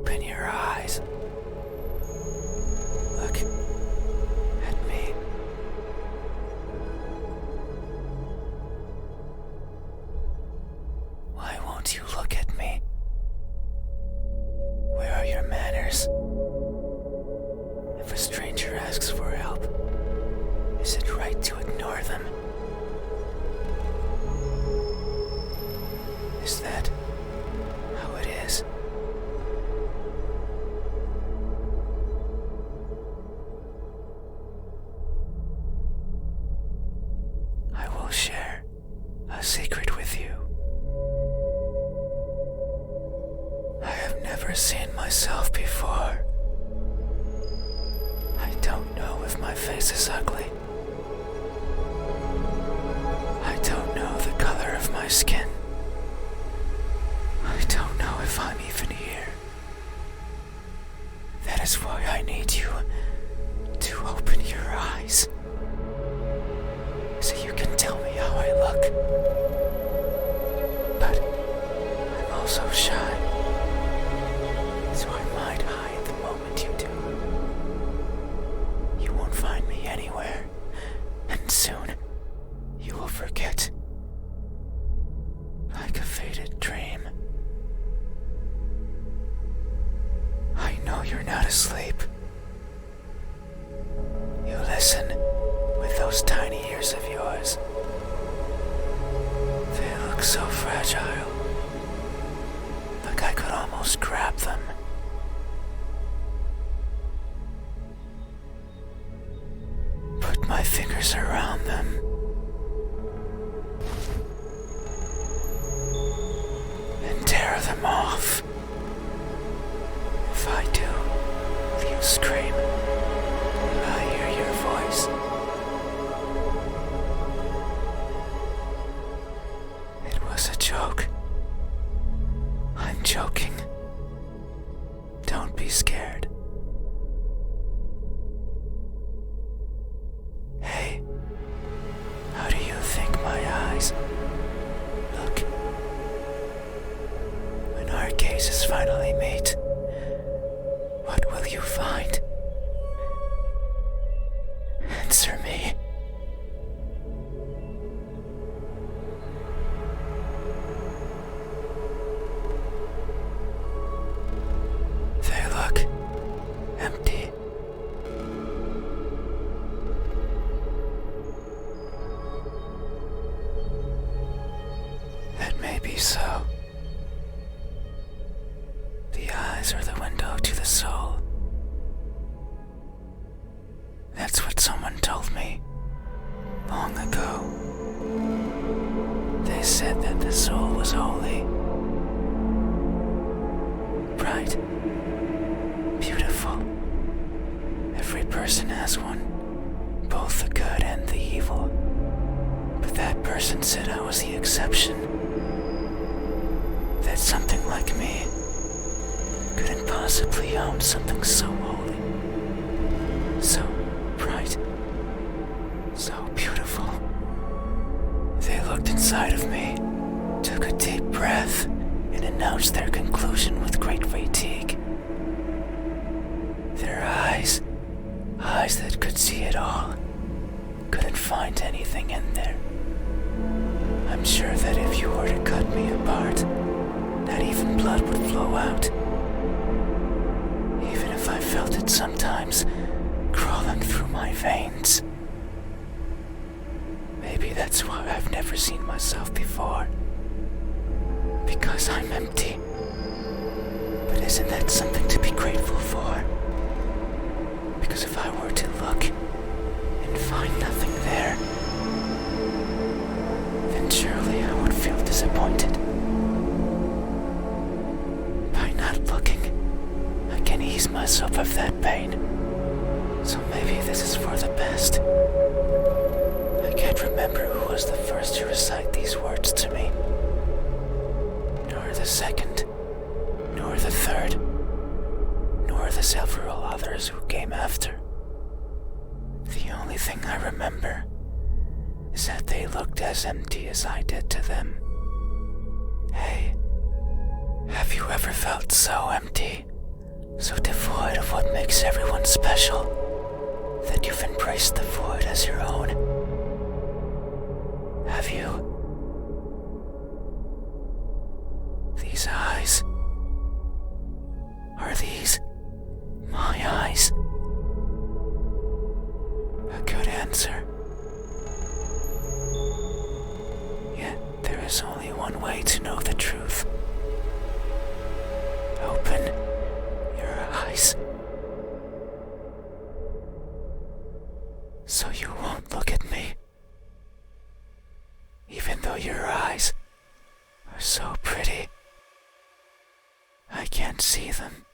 Open your eyes. Look at me. Why won't you look at me? Where are your manners? If a stranger asks for help, is it right to ignore them? Is that how it is? I will share a secret with you. I have never seen myself before. I don't know if my face is ugly. I don't know the color of my skin. I don't know if I'm even here. That is why I need you to open your eyes, so you can tell me how I look. But I'm also shy, so I might hide the moment you do. You won't find me anywhere, and soon you will forget, like a faded dream. I know you're not asleep. You listen with those tiny ears of yours. They look so fragile, like I could almost grab them. Put my fingers around them. And tear them off. If I do, will you scream? Will I hear your voice? It was a joke. I'm joking. Don't be scared. Hey, how do you think my eyes look? When our gazes finally meet, what will you find? Answer me. They look empty. That may be so. The eyes are the window to the soul. That's what someone told me long ago. They said that the soul was holy, bright, beautiful. Every person has one, both the good and the evil. But that person said I was the exception. That something like me couldn't possibly own something so holy, so bright, so beautiful. They looked inside of me, took a deep breath, and announced their conclusion with great fatigue. Their eyes that could see it all, couldn't find anything in there. I'm sure that if you were to cut me apart, not even blood would flow out. Even if I felt it sometimes crawling through my veins. Maybe that's why I've never seen myself before. Because I'm empty. But isn't that something to be grateful for? Because if I were to look and find nothing there, then surely I would feel disappointed. By not looking, I can ease myself of that pain. So maybe this is for the best. I can't remember who was the first to recite these words to me, nor the second, nor the third, nor the several others who came after. The only thing I remember is that they looked as empty as I did to them. Hey, have you ever felt so empty So devoid of what makes everyone special, that you've embraced the void as your own. Have you? These eyes. Are these my eyes? A good answer. Yet there is only one way to know the truth. Open your eyes. So you won't look at me. Even though your eyes are so pretty. I can't see them,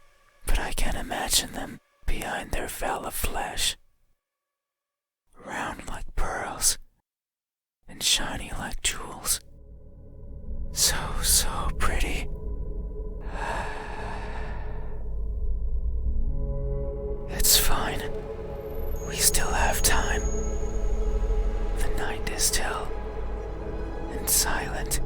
but I can imagine them behind their veil of flesh. Round like pearls, and shiny like jewels. So pretty. It's fine. We still have time. The night is still and silent.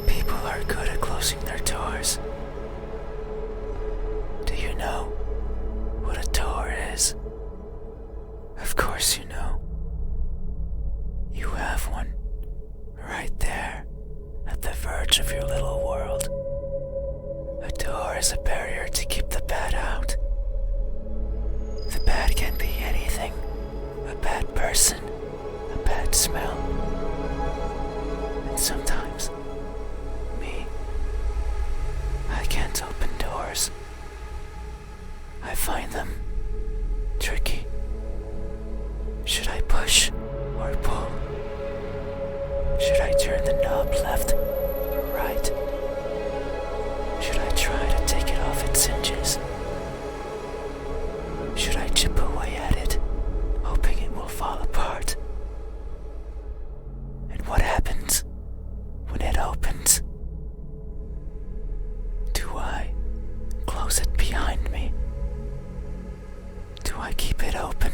People are good at closing their doors. Do you know what a door is? Of course you know. You have one, right there, at the verge of your little world. A door is a barrier to keep the bad out. The bad can be anything. A bad person, a bad smell. And sometimes, me, I can't open doors. I find them tricky. Should I push or pull? Should I turn the knob left or right? Should I try to take it off its hinges? Should I chip away at it, hoping it will fall apart? And what happens when it opens? Do I close it behind me? Do I keep it open?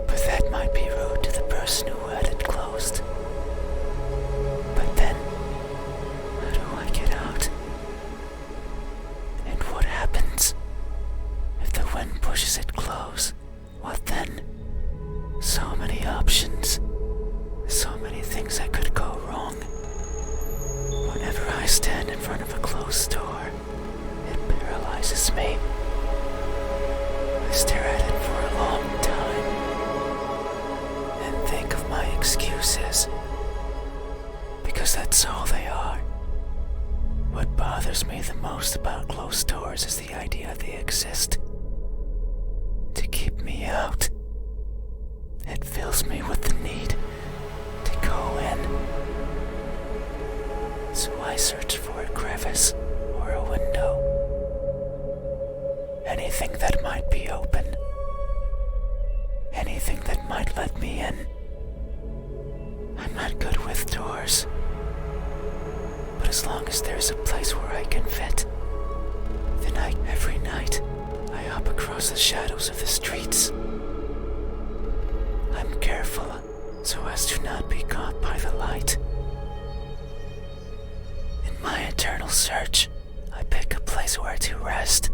But that might be rude to the person who had it closed. But then, how do I get out? And what happens if the wind pushes it close? What then? So many options. So many things that could go wrong. Whenever I stand in front of a closed door, it paralyzes me. I stare at it for a long time and think of my excuses, because that's all they are. What bothers me the most about closed doors is the idea they exist to keep me out. It fills me with the need to go in. So I search for a crevice or a window. Anything that might be open. Anything that might let me in. I'm not good with doors. But as long as there's a place where I can fit, then every night, I hop across the shadows of the streets. I'm careful so as to not be caught by the light. In my eternal search, I pick a place where to rest.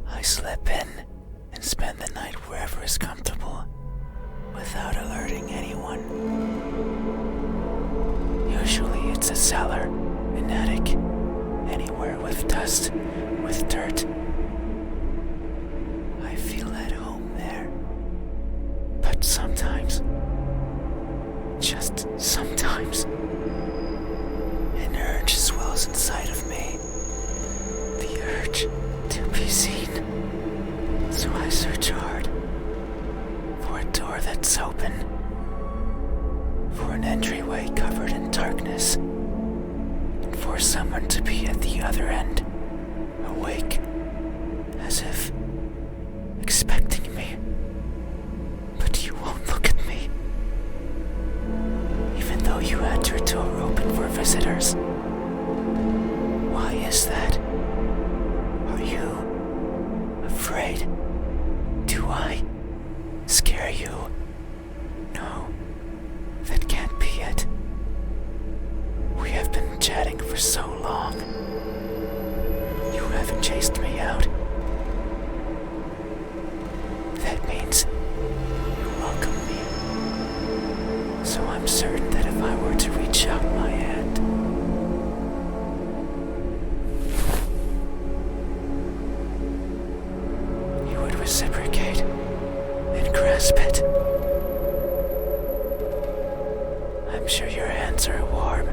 I slip in and spend the night wherever is comfortable, without alerting anyone. Usually it's a cellar, an attic, anywhere with dust, with dirt. I feel at home there. But sometimes, just sometimes, an urge swells inside of me. The urge to be seen. So I search hard for a door that's open, for an entryway covered in darkness, and for someone to be at the other end, awake, as if expecting me. But you won't look at me, even though you had your door open for visitors. Why chatting for so long. You haven't chased me out. That means you welcome me. So I'm certain that if I were to reach out my hand, you would reciprocate and grasp it. I'm sure your hands are warm.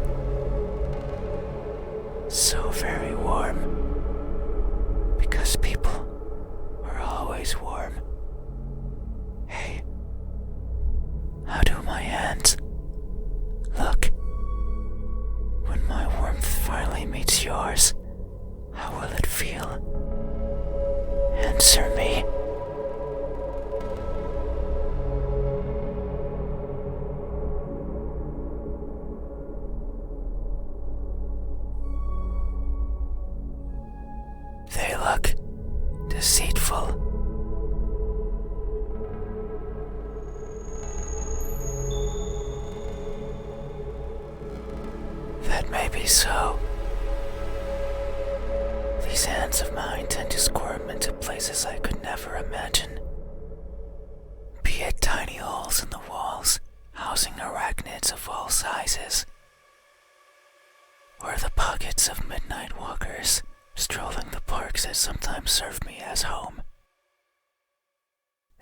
So very warm. Because people are always warm. Hey, how do my hands look? When my warmth finally meets yours, how will it feel? Answer me. They look deceitful. That may be so. These hands of mine tend to squirm into places I could never imagine. Be it tiny holes in the walls, housing arachnids of all sizes, or the pockets of midnight walkers strolling the parks that sometimes serve me as home.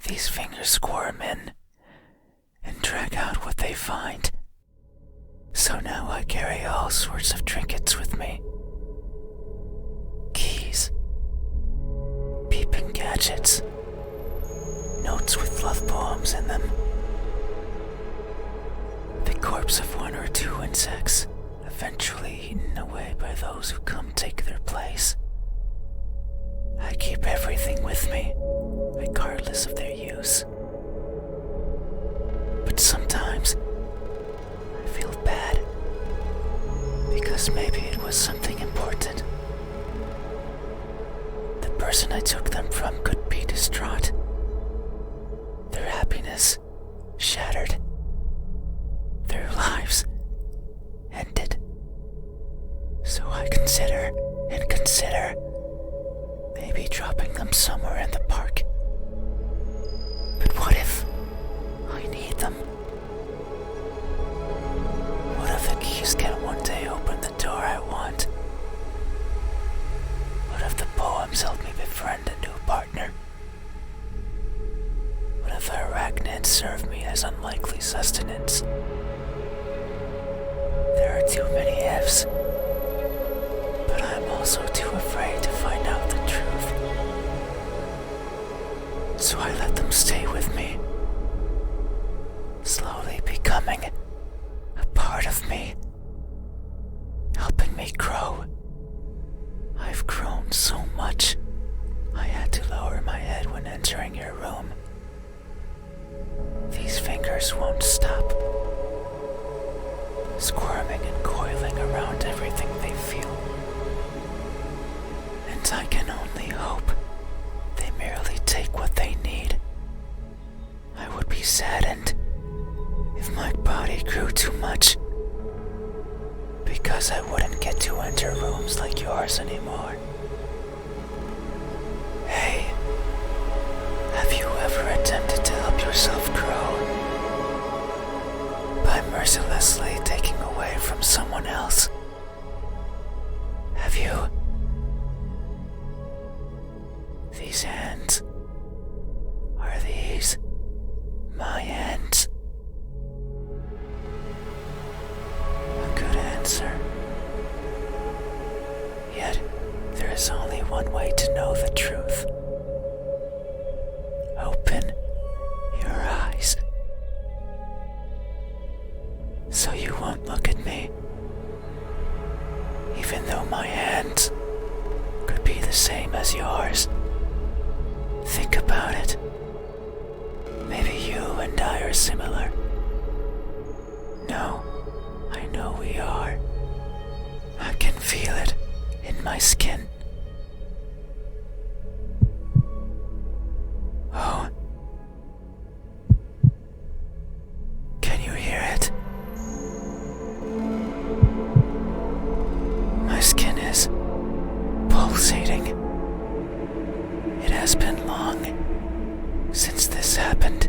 These fingers squirm in and drag out what they find. So now I carry all sorts of trinkets with me. Keys, peeping gadgets, notes with love poems in them, the corpse of one or two insects, eventually eaten away by those who come take their place. I keep everything with me, regardless of their use. But sometimes I feel bad, because maybe it was something important. The person I took them from could be distraught, their happiness shattered, their lives ended. So I consider maybe dropping them somewhere in the park. But what if I need them? What if the keys can one day open the door I want? What if the poems help me befriend a new partner? What if the arachnids serve me as unlikely sustenance? There are too many ifs, but I'm also too afraid to find out the truth. So I let them stay with me, slowly becoming a part of me, helping me grow. I've grown so much, I had to lower my head when entering your room. These fingers won't stop, squirming and coiling around everything they feel. And I can only hope they merely take what they need. I would be saddened if my body grew too much, because I wouldn't get to enter rooms like yours anymore. Hey, have you ever attempted to help yourself grow by mercilessly taking away from someone else? Have you? These hands, are these my hands? A good answer. Yet, there is only one way to know the truth. Open your eyes, so you won't look at me, even though my hands could be the same as yours. Think about it. Maybe you and I are similar. No, I know we are. I can feel it in my skin. Oh. Can you hear it? is pulsating. It has been long since this happened.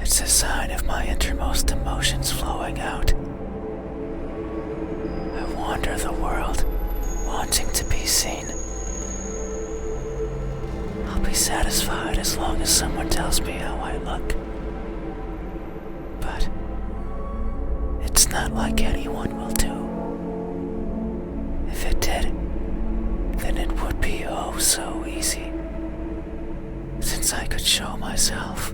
It's a sign of my innermost emotions flowing out. I wander the world, wanting to be seen. I'll be satisfied as long as someone tells me how I look. But it's not like anyone will do. If it did, then it would be oh so easy. Since I could show myself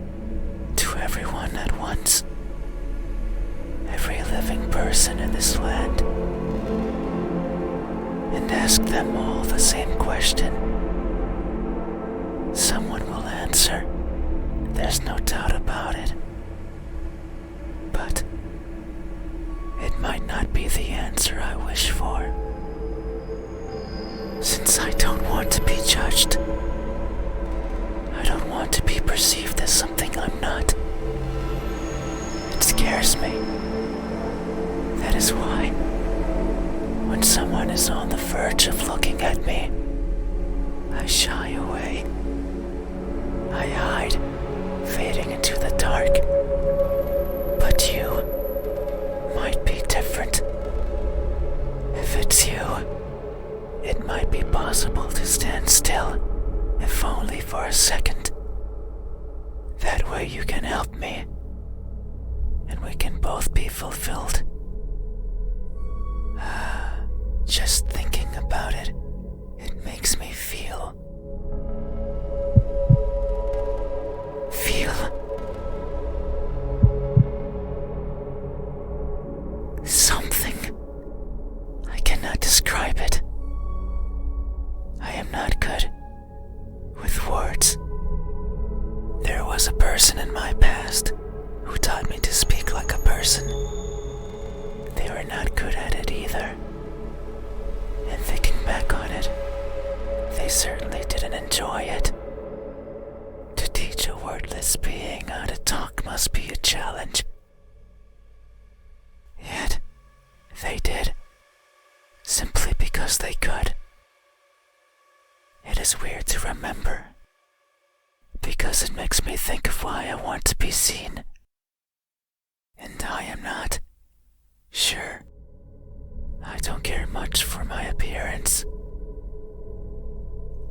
to everyone at once. Every living person in this land. And ask them all the same question. Someone will answer. There's no doubt about it. But it might not be the answer I wish for. Since I don't want to be judged. I don't want to be perceived as something I'm not. It scares me. That is why, when someone is on the verge of looking at me, I shy away. I hide, fading into the dark. But you might be different. If it's you, it might be possible to stand still, if only for a second. That way you can help me, and we can both be fulfilled. Just thinking about it, it makes me feel something. I cannot describe it. I am not good with words. There was a person in my past who taught me to speak like a person. They were not good at it either. And thinking back on it, they certainly didn't enjoy it. To teach a wordless being how to talk must be a challenge. Yet, they did, simply because they could. It is weird to remember, because it makes me think of why I want to be seen. And I am not. Sure, I don't care much for my appearance.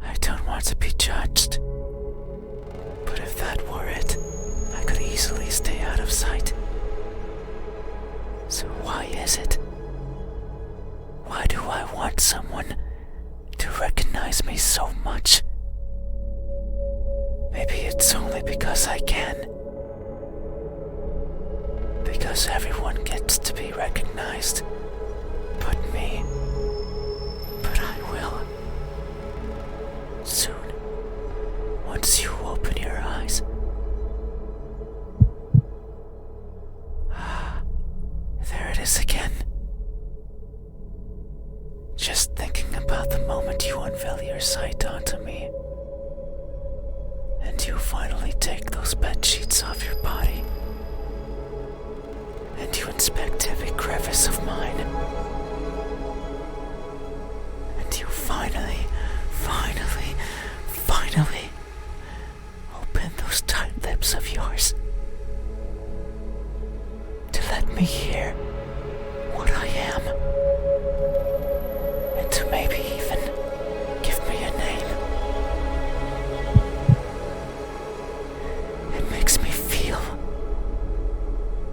I don't want to be judged. But if that were it, I could easily stay out of sight. So why is it? Why do I want someone to recognize me so much? Maybe it's only because I can. Because everyone gets to be recognized, but me. But I will. Soon. Once you open your eyes. There it is again. Just thinking about the moment you unveil your sight onto me. And you finally take those bed sheets off your body. And you inspect every crevice of mine. And you finally open those tight lips of yours. To let me hear what I am. And to maybe even give me a name. It makes me feel,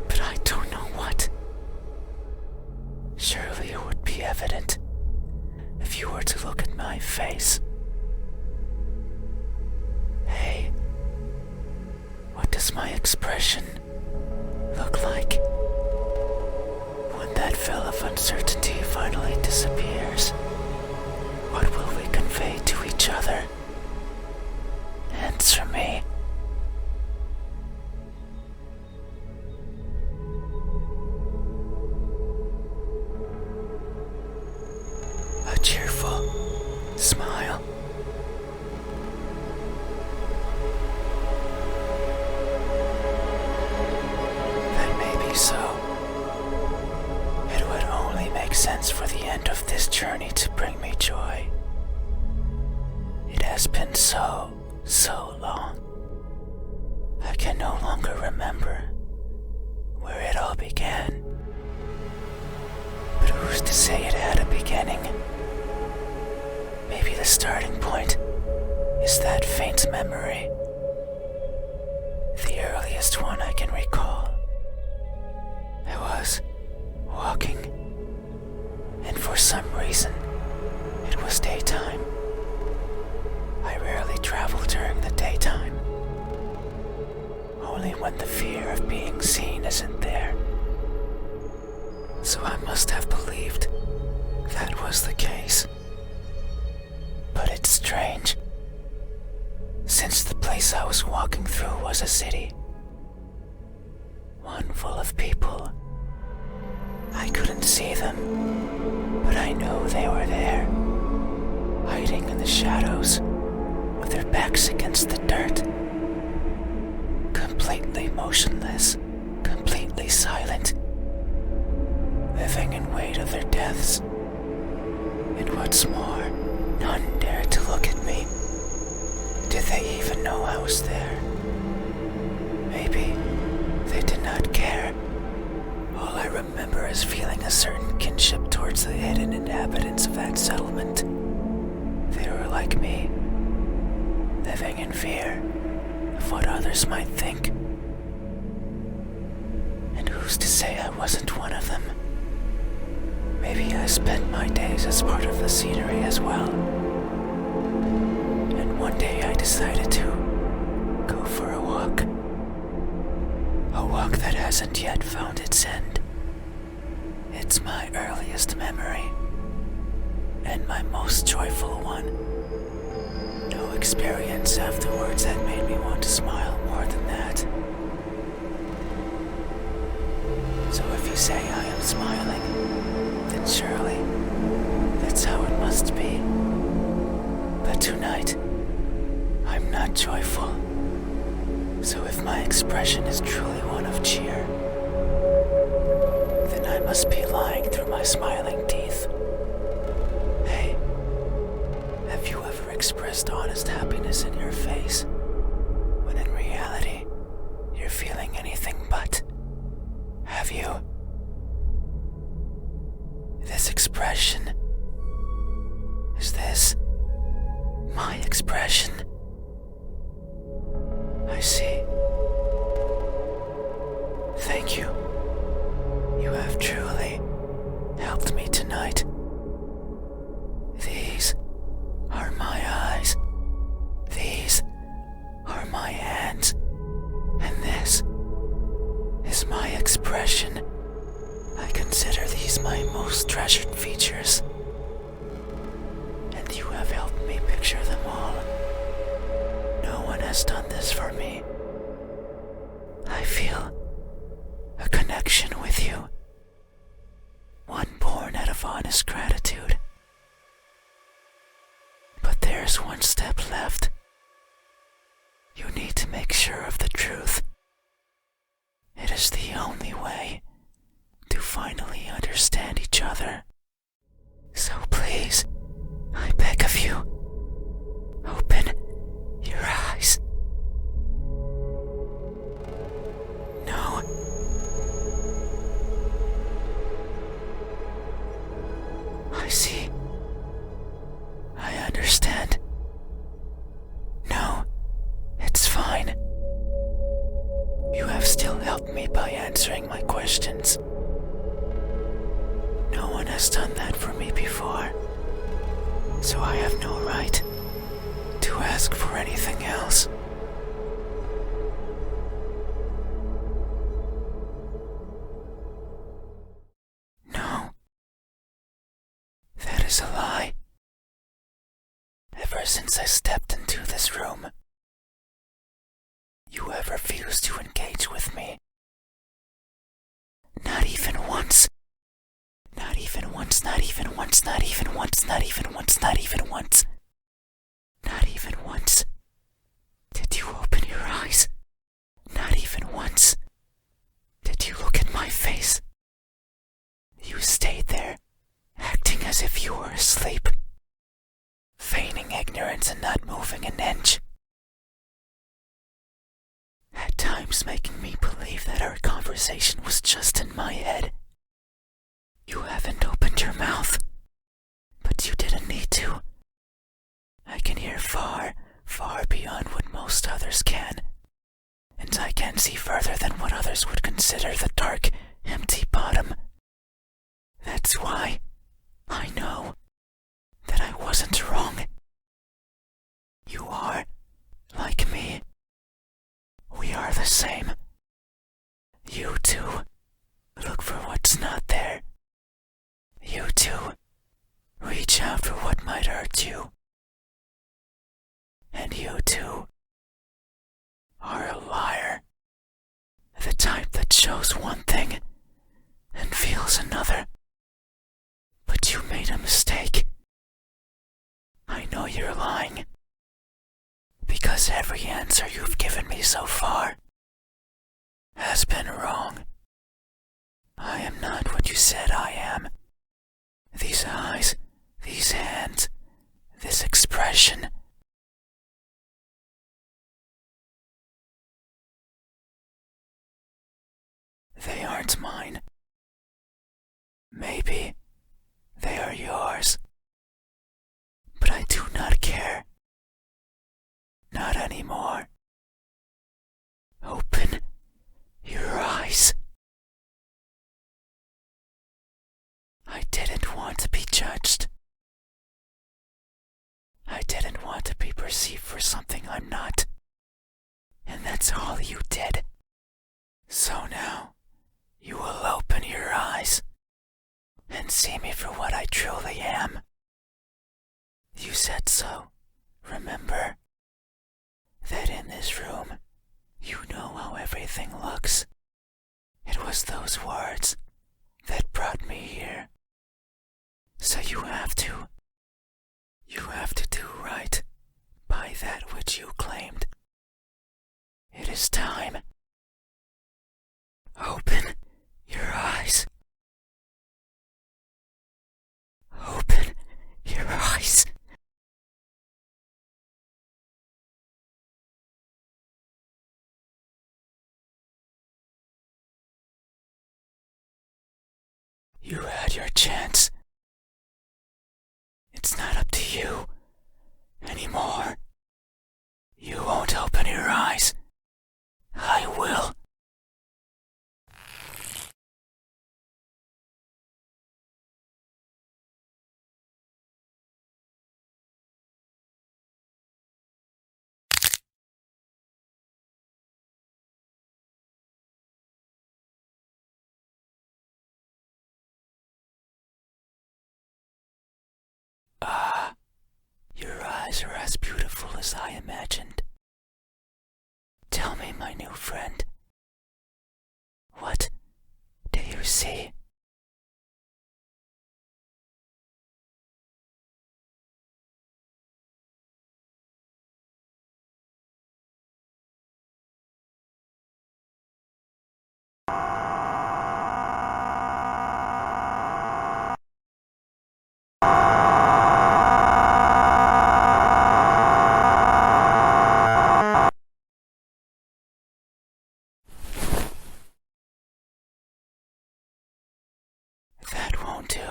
but I don't know what. Surely it would be evident if you were to look at my face. Hey, what does my expression look like? When that veil of uncertainty finally disappears, what will we convey to each other? Answer me. A cheerful smile. That may be so. It would only make sense for the end of this journey to bring me joy. It has been so long. I can no longer remember where it all began. But who's to say it had a beginning? Maybe the starting point is that faint memory, the earliest one I can recall. I was walking, and for some reason, it was daytime. I rarely travel during the daytime, only when the fear of being seen isn't there. So I must have believed that was the case. But it's strange, since the place I was walking through was a city, one full of people. I couldn't see them, but I know they were there, hiding in the shadows, with their backs against the dirt, completely motionless, completely silent, living in wait of their deaths. And what's more, none dared to look at me. Did they even know I was there? Maybe they did not care. All I remember is feeling a certain kinship towards the hidden inhabitants of that settlement. They were like me, living in fear of what others might think. And who's to say I wasn't one of them? Maybe I spent my days as part of the scenery as well. And one day I decided to go for a walk. A walk that hasn't yet found its end. It's my earliest memory, and my most joyful one. No experience afterwards had made me want to smile more than that. So if you say I am smiling, then surely that's how it must be. But tonight, I'm not joyful. So if my expression is truly one of cheer, then I must be lying through my smiling teeth. Hey, have you ever expressed honest happiness in your face, when in reality, you're feeling anything but? Have you? This expression, is this my expression? I see. Thank you. You have truly helped me tonight. These are my eyes. These are my hands. And this is my expression. I consider these my most treasured features. And you have helped me picture them all. No one has done this for me. I feel a connection with you. One born out of honest gratitude. But there's one step left. You need to make sure of the truth. It is the only way to finally understand each other. So please, I beg of you, open your eyes. No. I see. I understand. No, it's fine. You have still helped me by answering my questions. No one has done that for me before, so I have no right to ask for anything else. No, that is a lie. Ever since I stepped into this room, you have refused to engage with me. Not even once. Not even once, not even once, not even once, not even once, not even once. Not even once. Did you open your eyes? Not even once. Did you look at my face? You stayed there, as if you were asleep, feigning ignorance and not moving an inch. At times making me believe that our conversation was just in my head. You haven't opened your mouth, but you didn't need to. I can hear far, far beyond what most others can, and I can see further than what others would consider the dark, empty bottom. That's why I know that I wasn't wrong. You are, like me. We are the same. You too look for what's not there. You too reach out for what might hurt you. And you too are a liar. The type that shows one thing and feels another. But you made a mistake. I know you're lying. Because every answer you've given me so far has been wrong. I am not what you said I am. These eyes, these hands, this expression. They aren't mine. Maybe they are yours. But I do not care. Not anymore. Open your eyes. I didn't want to be judged. I didn't want to be perceived for something I'm not. And that's all you did. So now, you will open your eyes and see me for what I truly am. You said so, remember? That in this room, you know how everything looks. It was those words that brought me here. So you have to do right by that which you claimed. It is time. Open your eyes. Open your eyes. You had your chance. It's not up to you anymore. You won't open your eyes. I will. Your eyes are as beautiful as I imagined. Tell me, my new friend, what do you see? That won't do.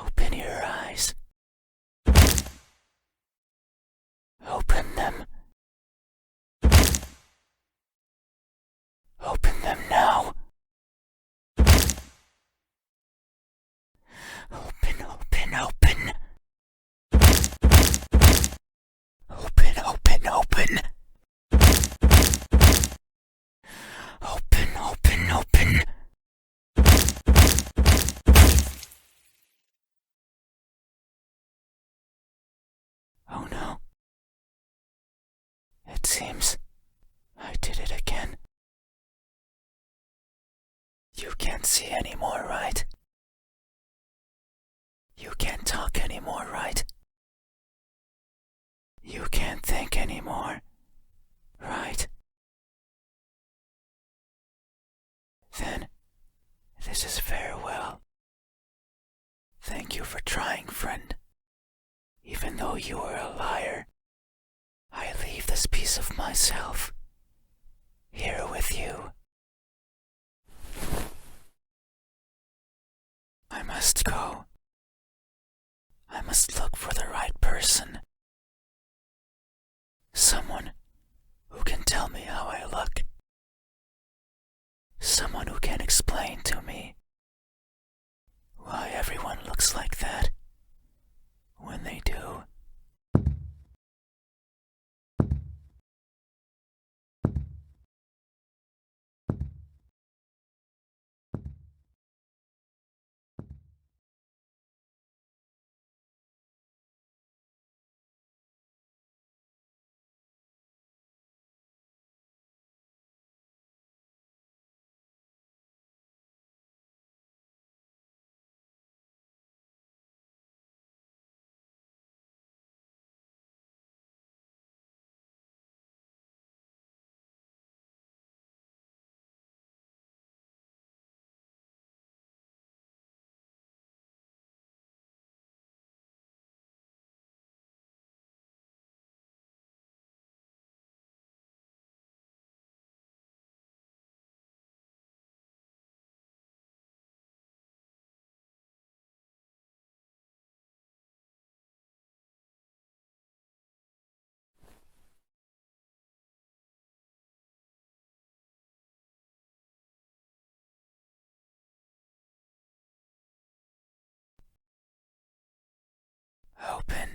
Open your eyes. Open them. Open them now. Open, open, open. Open, open, open. Open, open, open. Oh no. It seems I did it again. You can't see anymore, right? You can't talk anymore, right? You can't think anymore, right? Then farewell. Thank you for trying, friend. Even though you are a liar, I leave this piece of myself here with you. I must go. I must look for the right person. Someone who can tell me how I look. Someone who can explain to me why everyone looks like that when they do. Open